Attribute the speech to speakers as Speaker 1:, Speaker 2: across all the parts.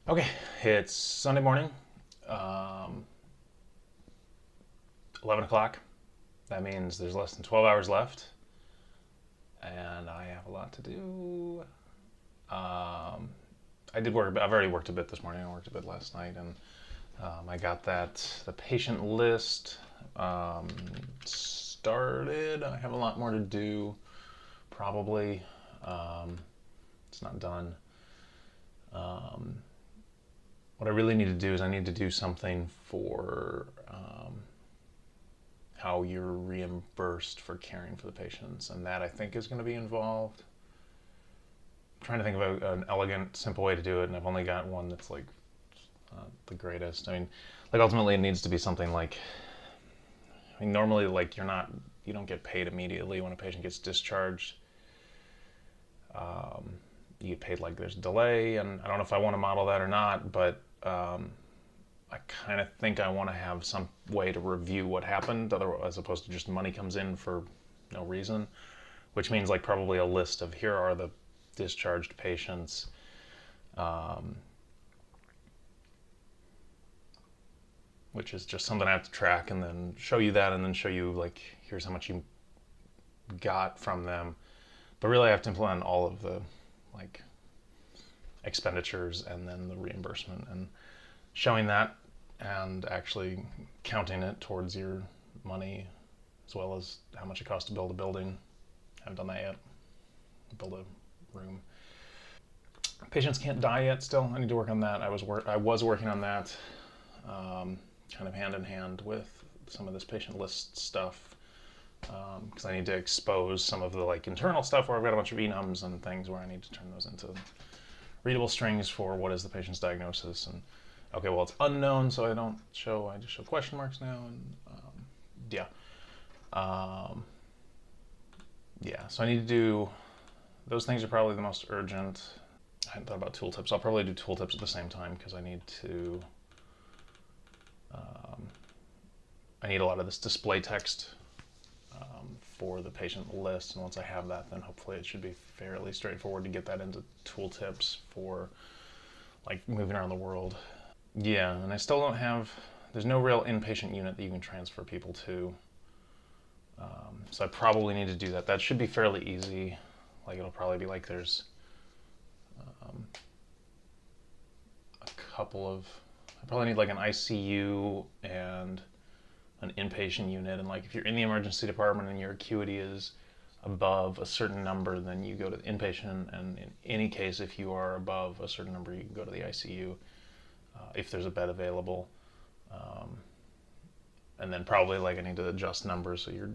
Speaker 1: Okay, it's Sunday morning, um, 11 o'clock. That means there's less than 12 hours left, and I have a lot to do. Um, I did work. I've already worked a bit this morning. I worked a bit last night, and I got the patient list um, started. I have a lot more to do, probably. It's not done. Um, what I really need to do is I need to do something for how you're reimbursed for caring for the patients, and that I think is going to be involved. I'm trying to think of an elegant, simple way to do it, and I've only got one that's like the greatest. I mean, like ultimately it needs to be something like, I mean, normally like you don't get paid immediately when a patient gets discharged. You get paid like there's a delay, and I don't know if I want to model that or not, but I kind of think I want to have some way to review what happened, as opposed to just money comes in for no reason, which means like probably a list of here are the discharged patients. Which is just something I have to track and then show you that, and then show you like here's how much you got from them. But really I have to implement all of the like expenditures and then the reimbursement, and showing that and actually counting it towards your money, as well as how much it costs to build a building. I haven't done that yet. Build a room. Patients can't die yet still. I need to work on that. I was working on that kind of hand in hand with some of this patient list stuff, because I need to expose some of the like internal stuff where I've got a bunch of enums and things where I need to turn those into readable strings for what is the patient's diagnosis. And okay, well it's unknown, so I just show question marks now, and yeah. Yeah, so I need to do, those things are probably the most urgent. I hadn't thought about tooltips. I'll probably do tooltips at the same time because I need a lot of this display text for the patient list, and once I have that, then hopefully it should be fairly straightforward to get that into tooltips for like moving around the world. Yeah, and I still don't have, there's no real inpatient unit that you can transfer people to. So I probably need to do that. That should be fairly easy. Like it'll probably be like there's a couple of, I probably need like an ICU and an inpatient unit, and like if you're in the emergency department and your acuity is above a certain number, then you go to the inpatient, and in any case if you are above a certain number you can go to the ICU if there's a bed available. And then probably like I need to adjust numbers so you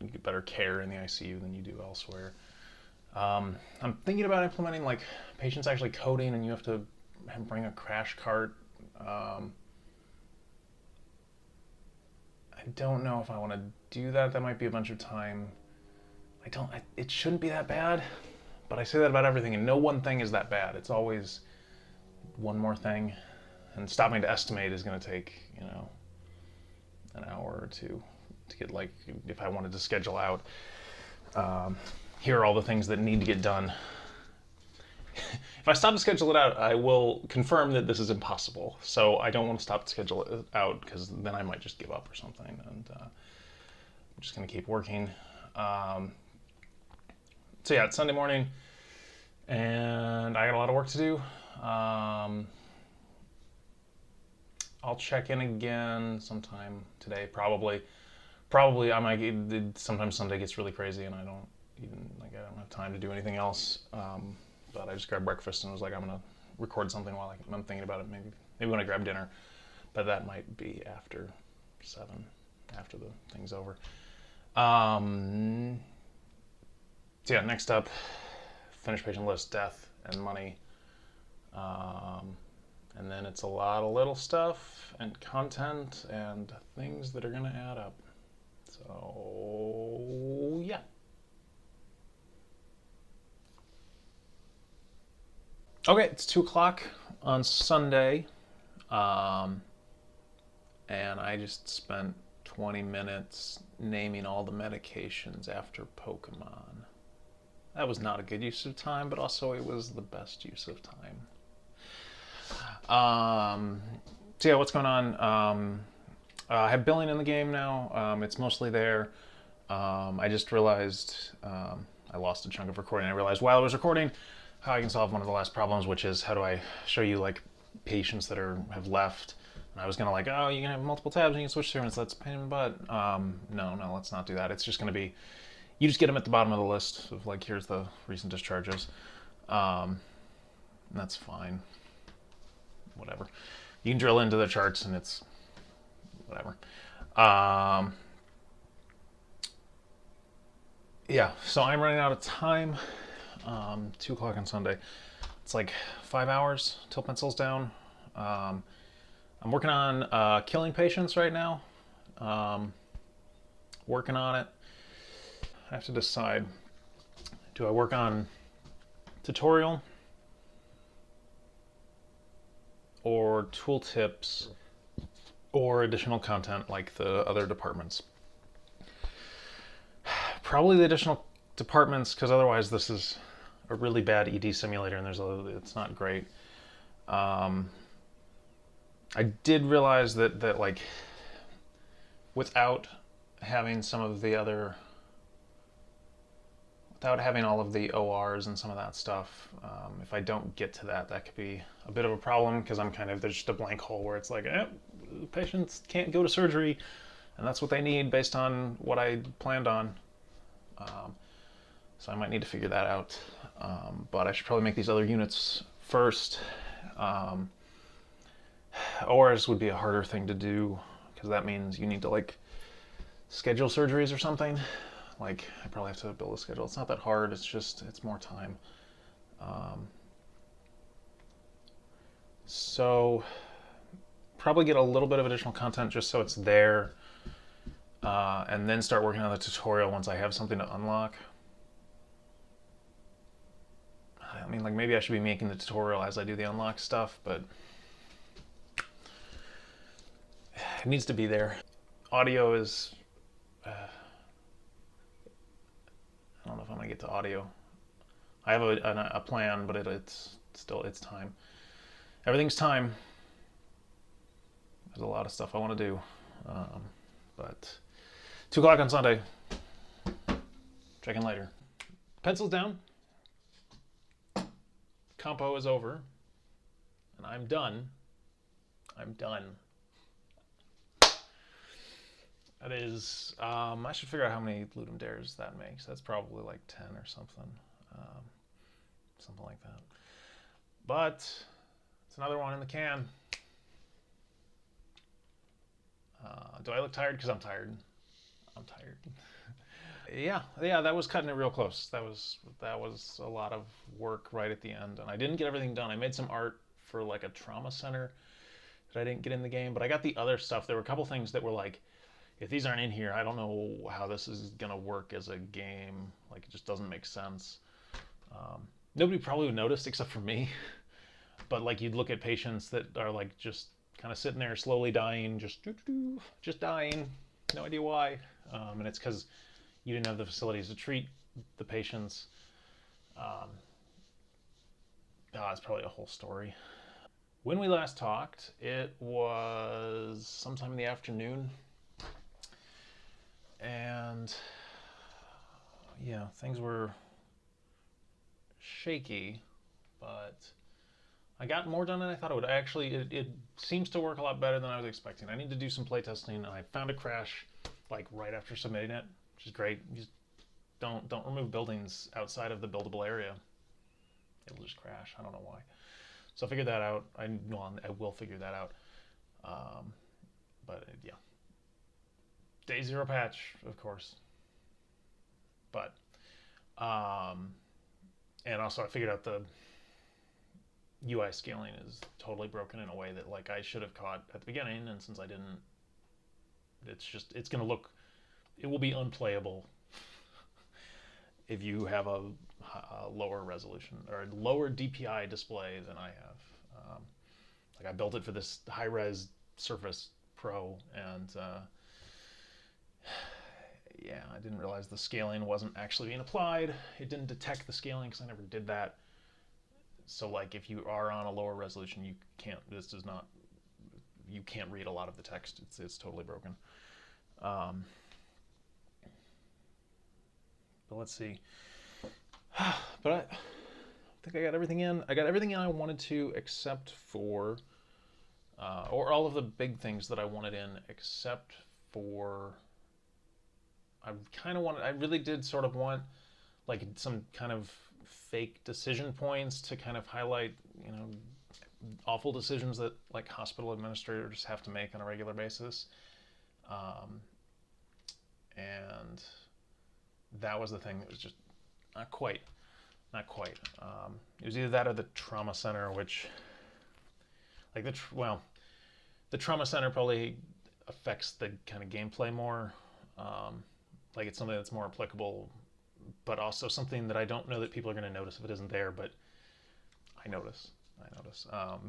Speaker 1: get better care in the ICU than you do elsewhere. I'm thinking about implementing like patients actually coding, and you have to bring a crash cart. I don't know if I want to do that. That might be a bunch of time. It shouldn't be that bad, but I say that about everything, and no one thing is that bad. It's always one more thing, and stopping to estimate is going to take, an hour or two to get, like, if I wanted to schedule out, here are all the things that need to get done. If I stop to schedule it out, I will confirm that this is impossible. So I don't want to stop to schedule it out, because then I might just give up or something. And I'm just going to keep working. So yeah, it's Sunday morning, and I got a lot of work to do. I'll check in again sometime today, probably. Probably I might. Sometimes Sunday gets really crazy, and I don't have time to do anything else. But I just grabbed breakfast and was like, I'm gonna record something while I'm thinking about it. Maybe when I grab dinner, but that might be after 7, after the thing's over. So yeah, next up, finish patient list, death, and money. And then it's a lot of little stuff and content and things that are gonna add up. So yeah. Okay, it's 2 o'clock on Sunday, and I just spent 20 minutes naming all the medications after Pokemon. That was not a good use of time, but also it was the best use of time. So yeah, what's going on? I have billing in the game now. It's mostly there. I just realized I lost a chunk of recording. I realized while I was recording how I can solve one of the last problems, which is how do I show you like patients that have left. And I was gonna like, oh, you can have multiple tabs and you can switch through, and so that's a pain in the butt. No, let's not do that. It's just gonna be, you just get them at the bottom of the list of like, here's the recent discharges. That's fine. Whatever. You can drill into the charts and it's whatever. Yeah, so I'm running out of time. 2 o'clock on Sunday. It's like 5 hours till pencil's down. I'm working on killing patients right now. Working on it. I have to decide. Do I work on tutorial or tooltips or additional content like the other departments? Probably the additional departments, because otherwise this is a really bad ED simulator and it's not great. I did realize that like without having some of the other, without having all of the ORs and some of that stuff, if I don't get to that could be a bit of a problem, because I'm kind of, there's just a blank hole where it's like, patients can't go to surgery, and that's what they need based on what I planned on. So I might need to figure that out. But I should probably make these other units first. ORs would be a harder thing to do, because that means you need to like schedule surgeries or something. Like, I probably have to build a schedule. It's not that hard, it's just, it's more time. So probably get a little bit of additional content just so it's there, and then start working on the tutorial once I have something to unlock. I mean, like, maybe I should be making the tutorial as I do the unlock stuff, but it needs to be there. Audio is, I don't know if I'm gonna get to audio. I have a plan, but it's still, it's time. Everything's time. There's a lot of stuff I want to do, but 2 o'clock on Sunday. Check in later. Pencils down. Compo is over, and I'm done. I'm done. That is, I should figure out how many Ludum Dares that makes. That's probably like 10 or something. Something like that. But it's another one in the can. Do I look tired? Because I'm tired. I'm tired. Yeah, that was cutting it real close. That was a lot of work right at the end, and I didn't get everything done. I made some art for like a trauma center that I didn't get in the game, but I got the other stuff. There were a couple things that were like, if these aren't in here, I don't know how this is gonna work as a game. Like, it just doesn't make sense. Nobody probably would notice except for me. But like, you'd look at patients that are like just kind of sitting there slowly dying, just dying, no idea why, and it's because you didn't have the facilities to treat the patients. It's probably a whole story. When we last talked, it was sometime in the afternoon, and yeah, things were shaky, but I got more done than I thought it would. It seems to work a lot better than I was expecting. I need to do some playtesting, and I found a crash like right after submitting it, which is great. You just don't remove buildings outside of the buildable area. It'll just crash. I don't know why. So I figured that out. I will figure that out. But yeah, day 0 patch, of course. But and also I figured out the UI scaling is totally broken in a way that like I should have caught at the beginning, and since I didn't, it's gonna look, it will be unplayable if you have a lower resolution or a lower DPI display than I have. Like, I built it for this high-res Surface Pro, and yeah, I didn't realize the scaling wasn't actually being applied. It didn't detect the scaling because I never did that. So like if you are on a lower resolution, you can't. This does not. You can't read a lot of the text. It's totally broken. But let's see. But I think I got everything in. I got everything in I wanted to, except for, or all of the big things that I wanted in, except for. I really did sort of want like some kind of fake decision points to kind of highlight, awful decisions that like hospital administrators have to make on a regular basis. And that was the thing that was just not quite. It was either that or the trauma center, which, like the trauma center probably affects the kind of gameplay more. Like it's something that's more applicable, but also something that I don't know that people are going to notice if it isn't there. But I notice.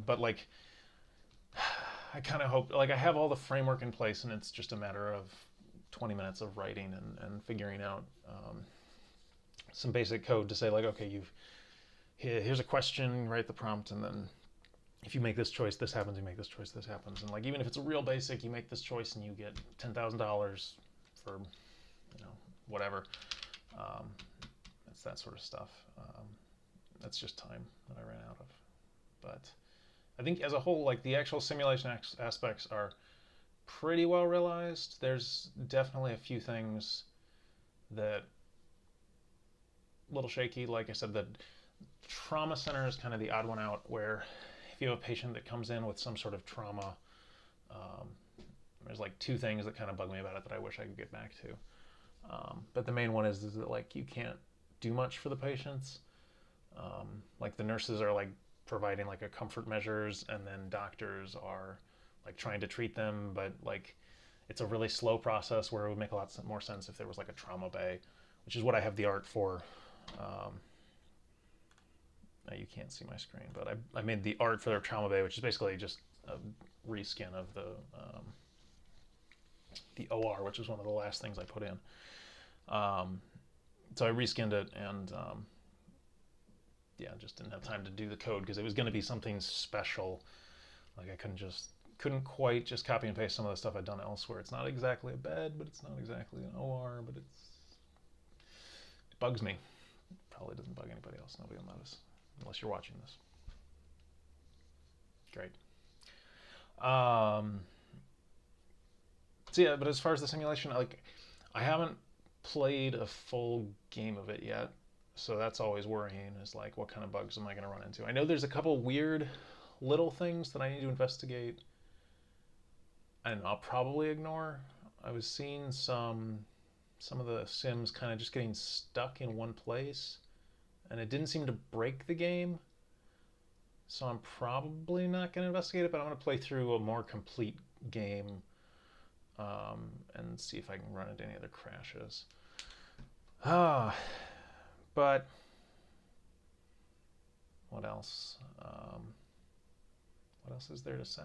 Speaker 1: But like, I kind of hope, like I have all the framework in place, and it's just a matter of 20 minutes of writing and figuring out some basic code to say like, okay, here's a question, write the prompt, and then if you make this choice, this happens. You make this choice, this happens. And like, even if it's a real basic, you make this choice and you get $10,000 for, whatever. It's that sort of stuff. That's just time that I ran out of. But I think as a whole, like the actual simulation aspects are pretty well realized. There's definitely a few things that a little shaky. Like I said, the trauma center is kind of the odd one out, where if you have a patient that comes in with some sort of trauma, there's like two things that kind of bug me about it that I wish I could get back to. But the main one is that like you can't do much for the patients. Like the nurses are like providing like a comfort measures, and then doctors are like trying to treat them, but like it's a really slow process where it would make a lot more sense if there was like a trauma bay, which is what I have the art for. Now you can't see my screen, but I made the art for their trauma bay, which is basically just a reskin of the OR, which is one of the last things I put in. So I reskinned it, and just didn't have time to do the code because it was going to be something special. Like I couldn't quite just copy and paste some of the stuff I'd done elsewhere. It's not exactly a bed, but it's not exactly an OR, but it bugs me. Probably doesn't bug anybody else. Nobody will notice unless you're watching this. Great. So yeah, but as far as the simulation, like I haven't played a full game of it yet, so that's always worrying, is like what kind of bugs am I going to run into. I know there's a couple weird little things that I need to investigate, and I'll probably ignore. I was seeing some of the sims kind of just getting stuck in one place, and it didn't seem to break the game, so I'm probably not going to investigate it, but I'm going to play through a more complete game and see if I can run into any other crashes. But what else? What else is there to say?